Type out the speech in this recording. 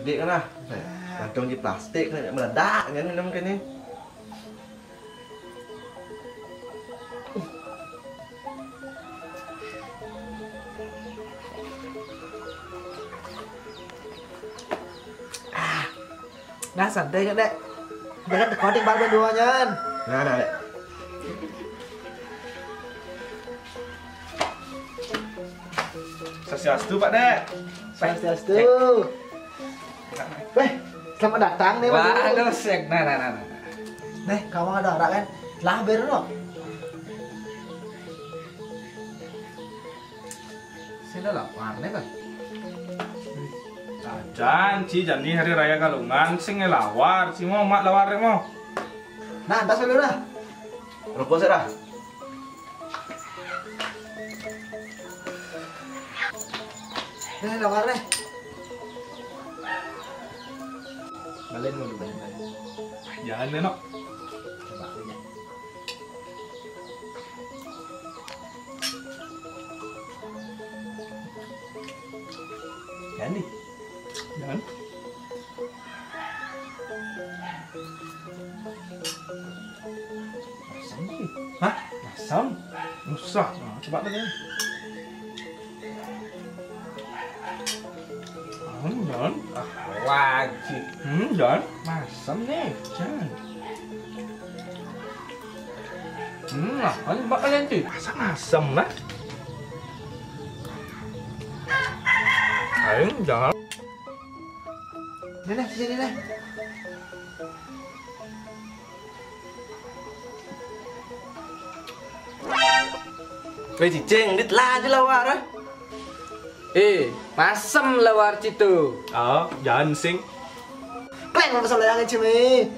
gede kan lah. Kantong di plastik kan meledak kan minum kan ini. Nah santai kan dek. Jangan recording bar berduanya. Nah, dek. Swastiastu Pak Dek. Swastiastu. Weh, selamat datang nih. Waduh, sek. Nah. Nih, kamu ada orang kan? Lah baru no. Saya udah lapar nih kan. Janji hari raya Galungan sing ngelawar, si mau mak lawar mau. Nah, tas dulu dah. Rokok saya dah. Nih, lawar nih. Balen dulu balen. Jangan deh no. Coba aja. Jangan nih. Jangan. Asam sih. Hah? Asam? Usah. Nah, coba deh. Jangan. Wajib. Jangan. Masam nih. Jangan. Lah, kalian bak kalian tuh. Asam lah. Ayo, jangan. Nih, sini nih. Weh cicing, dit lah aja lawar ah. Masam lawar citu. Oh, jangan sing. Kleng sama layangan cimi.